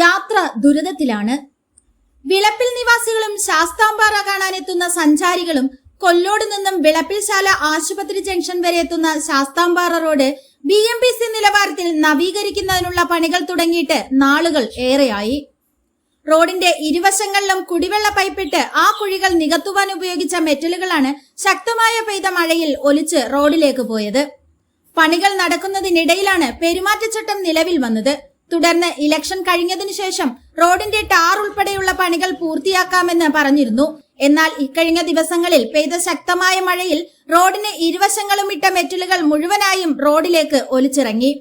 യാത്ര ദുരിതത്തിലാണ്. വിളപ്പിൽ നിവാസികളും ശാസ്താംപാറ കാണാനെത്തുന്ന സഞ്ചാരികളും കൊല്ലോട് നിന്നും വിളപ്പിൽശാല ആശുപത്രി ജംഗ്ഷൻ വരെ എത്തുന്ന ശാസ്താംപാറ റോഡ് BMPC നിലവാരത്തിൽ നവീകരിക്കുന്നതിനുള്ള പണികൾ തുടങ്ങിയിട്ട് നാളുകൾ ഏറെയായി. റോഡിന്റെ ഇരുവശങ്ങളിലും കുടിവെള്ള പൈപ്പിട്ട് ആ കുഴികൾ നികത്തുവാൻ ഉപയോഗിച്ച മെറ്റലുകളാണ് ശക്തമായ പെയ്ത മഴയിൽ ഒലിച്ച് റോഡിലേക്ക് പോയത്. പണികൾ നടക്കുന്നതിനിടയിലാണ് പെരുമാറ്റച്ചട്ടം നിലവിൽ വന്നത്. തുടർന്ന് ഇലക്ഷൻ കഴിഞ്ഞതിനു ശേഷം റോഡിന്റെ ടാർ ഉൾപ്പെടെയുള്ള പണികൾ പൂർത്തിയാക്കാമെന്ന് പറഞ്ഞിരുന്നു. എന്നാൽ ഇക്കഴിഞ്ഞ ദിവസങ്ങളിൽ പെയ്ത ശക്തമായ മഴയിൽ റോഡിന് ഇരുവശങ്ങളും ഇട്ട മെറ്റലുകൾ മുഴുവനായും റോഡിലേക്ക് ഒലിച്ചിറങ്ങി.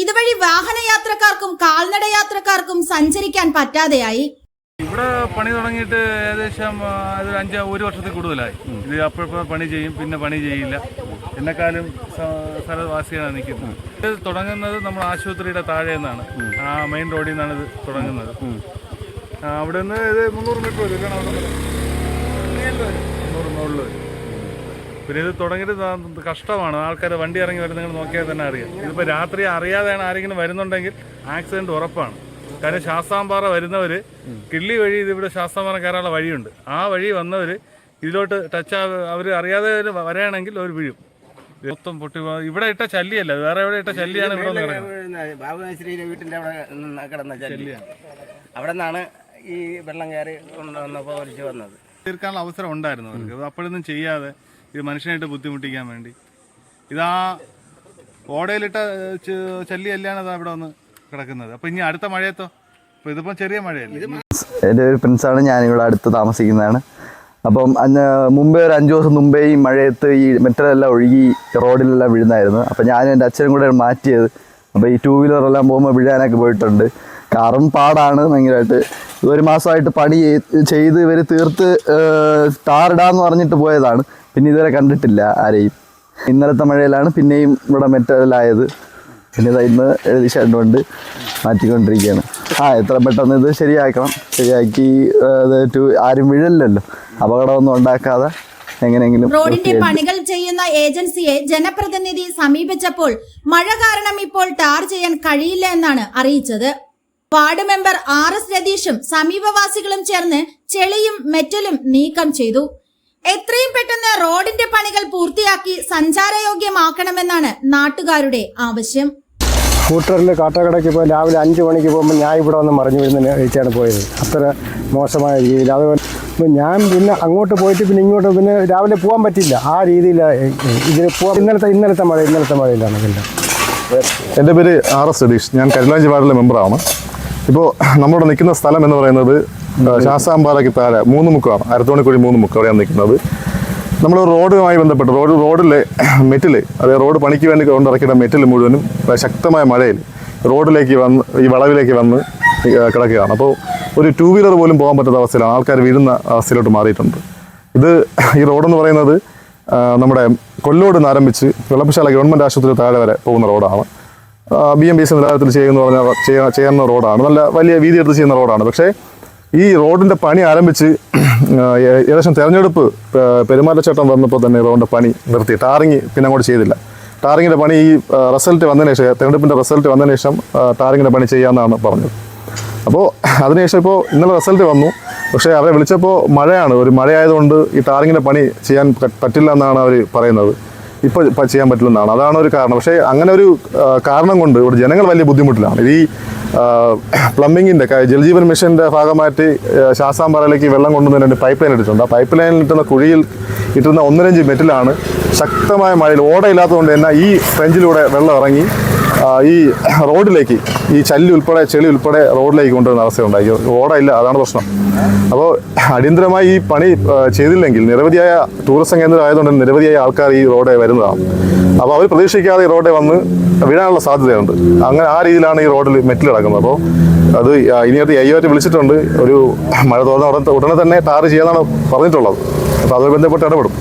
ഇതുവഴി വാഹനയാത്രക്കാർക്കും കാൽനട യാത്രക്കാർക്കും സഞ്ചരിക്കാൻ പറ്റാതെയായി. ഇവിടെ പണി തുടങ്ങിയിട്ട് ഏകദേശം ഒരു വർഷത്തിൽ കൂടുതലായി. ഇത് അപ്പോഴപ്പോൾ പണി ചെയ്യും, പിന്നെ പണി ചെയ്യില്ല. എന്നെക്കാളും സ്ഥലവാസിയാണ് നിൽക്കുന്നത്. ഇത് തുടങ്ങുന്നത് നമ്മുടെ ആശുപത്രിയുടെ താഴെ നിന്നാണ്, ആ മെയിൻ റോഡിൽ നിന്നാണ് ഇത് തുടങ്ങുന്നത്. അവിടെ നിന്ന് ഇത് 300 മീറ്റർ വരും, 300 മുകളിൽ വരും. പിന്നെ ഇത് തുടങ്ങിയിട്ട് കഷ്ടമാണ്. ആൾക്കാർ വണ്ടി ഇറങ്ങി വരുന്നത് നിങ്ങൾ നോക്കിയാൽ തന്നെ അറിയാം. ഇതിപ്പോൾ രാത്രി അറിയാതെയാണ് ആരെങ്കിലും വരുന്നുണ്ടെങ്കിൽ ആക്സിഡന്റ് ഉറപ്പാണ്. കാരണം ശാസ്താംപാറ വരുന്നവർ കിള്ളി വഴി ഇതിവിടെ ശാസ്താംപാറ കയറാനുള്ള വഴിയുണ്ട്. ആ വഴി വന്നവർ ഇതിലോട്ട് ടച്ച് അവർ അറിയാതെ വരികയാണെങ്കിൽ അവർ വീഴും. മൊത്തം പൊട്ടി ഇവിടെ ഇട്ട ചല്ലിയല്ല, വേറെ എവിടെ ഇട്ട ചല്ലിയാണ് ഇവിടെ ബാബുശ്രീയുടെ വീട്ടിൻ്റെ അവിടെ കിടന്ന ചല്ലിയാണ്. അവിടെ നിന്നാണ് ഈ വെള്ളം കയറി കൊണ്ടുവന്നപ്പോൾ ഒലിച്ച് വന്നത്. തീർക്കാനുള്ള അവസരം ഉണ്ടായിരുന്നു അവർക്ക്. അത് അപ്പോഴൊന്നും ചെയ്യാതെ ഇത് മനുഷ്യനായിട്ട് ബുദ്ധിമുട്ടിക്കാൻ വേണ്ടി ഇതാ ഓടയിലിട്ട ചല്ലിയല്ലാണ് അത് അവിടെ വന്ന് കിടക്കുന്നത്. അപ്പോൾ ഇനി അടുത്ത മഴയത്തോ? അപ്പോൾ ഇതിപ്പം ചെറിയ മഴയല്ലേ. എൻ്റെ ഒരു ഫ്രണ്ട്സാണ്, ഞാനിവിടെ അടുത്ത് താമസിക്കുന്നതാണ്. അപ്പം മുമ്പേ ഒരു 5 ദിവസം മുമ്പേ ഈ മഴയത്ത് ഈ മെറ്റലെല്ലാം ഒഴുകി റോഡിലെല്ലാം വീഴുന്നായിരുന്നു. അപ്പം ഞാനും എൻ്റെ അച്ഛനും കൂടെ മാറ്റിയത്. അപ്പോൾ ഈ 2 വീലറെല്ലാം പോകുമ്പോൾ വീഴാനൊക്കെ പോയിട്ടുണ്ട്. കാറും പാടാണ് ഭയങ്കരമായിട്ട്. 1 മാസമായിട്ട് പണി ചെയ്ത് ഇവർ തീർത്ത് ടാറിടാന്ന് പറഞ്ഞിട്ട് പോയതാണ്. പിന്നെ ഇതുവരെ കണ്ടിട്ടില്ല ആരെയും. ഇന്നലത്തെ മഴയിലാണ് പിന്നെയും ഇവിടെ മെറ്റലായത്. പിന്നെ ഇന്ന് എഴുതിച്ചുകൊണ്ട് മാറ്റിക്കൊണ്ടിരിക്കുകയാണ്. എത്ര പെട്ടെന്ന് ഇത് ശരിയാക്കണം. ശരിയാക്കി ആരും വീഴല്ലോ, അപകടമൊന്നും ഉണ്ടാക്കാതെ എങ്ങനെയെങ്കിലും. റോഡിന്റെ പണികൾ ചെയ്യുന്ന ഏജൻസിയെ ജനപ്രതിനിധി സമീപിച്ചപ്പോൾ മഴ കാരണം ഇപ്പോൾ ടാർ ചെയ്യാൻ കഴിയില്ല എന്നാണ് അറിയിച്ചത്. വാർഡ് മെമ്പർ RS രതീഷും സമീപവാസികളും ചേർന്ന് ചെളിയും മെറ്റലും നീക്കം ചെയ്തു. എത്രയും പെട്ടെന്ന് റോഡിന്റെ പണികൾ പൂർത്തിയാക്കി സഞ്ചാരയോഗ്യമാക്കണമെന്നാണ് നാട്ടുകാരുടെ ആവശ്യം. സ്കൂട്ടറിൽ കാട്ടാക്കടയ്ക്ക് പോയി രാവിലെ 5 മണിക്ക് പോകുമ്പോൾ ഞാൻ ഇവിടെ വന്ന് മറിഞ്ഞു വീഴുന്ന കഴിച്ചാണ് പോയത്. അത്ര മോശമായ രീതിയിൽ. അതുപോലെ ഞാൻ പിന്നെ അങ്ങോട്ട് പോയിട്ട് പിന്നെ ഇങ്ങോട്ട് പിന്നെ രാവിലെ പോകാൻ പറ്റില്ല. ആ രീതിയിൽ ഇതിൽ പോകാൻ ഇന്നലത്തെ മഴയിലാണ് ഇതിൻ്റെ. എൻ്റെ പേര് RS രതീഷ്. ഞാൻ കരുളാഞ്ചി വാർഡിലെ മെമ്പറാണ്. ഇപ്പോൾ നമ്മളിവിടെ നിൽക്കുന്ന സ്ഥലം എന്ന് പറയുന്നത് ശാസ്താംപാറയ്ക്ക് താഴെ 3 മുക്കാണ്, അരത്തോണിക്കുഴി 3 മുക്ക് അവിടെയാണ് നിൽക്കുന്നത്. നമ്മൾ റോഡുമായി ബന്ധപ്പെട്ട് റോഡിലെ മെറ്റില്, അതായത് റോഡ് പണിക്ക് വേണ്ടി കൊണ്ടിറക്കിയ മെറ്റിൽ മുഴുവനും ശക്തമായ മഴയിൽ റോഡിലേക്ക് വന്ന് ഈ വളവിലേക്ക് വന്ന് കിടക്കുകയാണ്. അപ്പോൾ ഒരു 2 വീലർ പോലും പോകാൻ പറ്റാത്ത അവസ്ഥയിലാണ്. ആൾക്കാർ വീഴുന്ന അവസ്ഥയിലോട്ട് മാറിയിട്ടുണ്ട്. ഈ റോഡെന്ന് പറയുന്നത് നമ്മുടെ കൊല്ലോട് നിന്ന് ആരംഭിച്ച് വിളപ്പിൽശാല ഗവൺമെൻറ് ആശുപത്രി താഴെ വരെ പോകുന്ന റോഡാണ്. BMPC നിലവാരത്തിൽ ചെയ്യുന്ന റോഡാണ്. നല്ല വലിയ വീതി എടുത്ത് ചെയ്യുന്ന റോഡാണ്. പക്ഷേ ഈ റോഡിൻ്റെ പണി ആരംഭിച്ച് ഏകദേശം തെരഞ്ഞെടുപ്പ് പെരുമാറ്റച്ചട്ടം വന്നപ്പോൾ തന്നെ റോഡിൻ്റെ പണി നിർത്തി. ടാറിങ് പിന്നെ അങ്ങോട്ട് ചെയ്തില്ല. ടാറിങ്ങിൻ്റെ പണി ഈ റിസൾട്ട് വന്നതിന് ശേഷം, തെരഞ്ഞെടുപ്പിൻ്റെ റിസൾട്ട് വന്നതിന് ശേഷം ടാറിങ്ങിൻ്റെ പണി ചെയ്യാമെന്നാണ് പറഞ്ഞത്. അപ്പോൾ അതിനുശേഷം ഇപ്പോൾ ഇന്നലെ റിസൾട്ട് വന്നു. പക്ഷേ അവരെ വിളിച്ചപ്പോൾ മഴയാണ്. ഒരു മഴയായതുകൊണ്ട് ഈ ടാറിങ്ങിൻ്റെ പണി ചെയ്യാൻ പറ്റില്ല എന്നാണ് അവർ പറയുന്നത്. ഇപ്പോൾ ചെയ്യാൻ പറ്റില്ലെന്നാണ്. അതാണ് ഒരു കാരണം. പക്ഷേ അങ്ങനെ ഒരു കാരണം കൊണ്ട് ഇവിടെ ജനങ്ങൾ വലിയ ബുദ്ധിമുട്ടിലാണ്. ഈ പ്ലംബിങ്ങിൻ്റെ ജൽജീവൻ മിഷൻ്റെ ഭാഗമായിട്ട് ശാസ്താംപാറയിലേക്ക് വെള്ളം കൊണ്ടുവന്നതിന് പൈപ്പ് ലൈൻ ഇട്ടിട്ടുണ്ട്. ആ പൈപ്പ് ലൈനിൽ ഇട്ടുന്ന കുഴിയിൽ ഇട്ടുന്ന 1.5 ഇഞ്ച് മെറ്റിലാണ് ശക്തമായ മഴയിൽ ഓടയില്ലാത്തതുകൊണ്ട് തന്നെ ഈ ഫ്രഞ്ചിലൂടെ വെള്ളം ഇറങ്ങി ഈ റോഡിലേക്ക് ഈ ചെളി ഉൾപ്പെടെ റോഡിലേക്ക് കൊണ്ടുവരുന്ന അവസ്ഥയുണ്ടായി. ഓടയില്ല, അതാണ് പ്രശ്നം. അപ്പോൾ അടിയന്തരമായി ഈ പണി ചെയ്തില്ലെങ്കിൽ നിരവധിയായ ടൂറിസം കേന്ദ്രം ആയതുകൊണ്ട് നിരവധിയായ ആൾക്കാർ ഈ റോഡെ വരുന്നതാണ്. അപ്പോൾ അവർ പ്രതീക്ഷിക്കാതെ ഈ റോഡെ വന്ന് വീഴാനുള്ള സാധ്യതയുണ്ട്. അങ്ങനെ ആ രീതിയിലാണ് ഈ റോഡിൽ മെറ്റിൽ കിടക്കുന്നത്. അപ്പോൾ അത് ഇനിയായിട്ട് IOT വിളിച്ചിട്ടുണ്ട്. ഒരു മഴ തോന്നുന്ന ഉടനെ തന്നെ ടാർ ചെയ്യാനാണ് പറഞ്ഞിട്ടുള്ളത്. അപ്പോൾ അത് ബന്ധപ്പെട്ട് ഇടപെടും.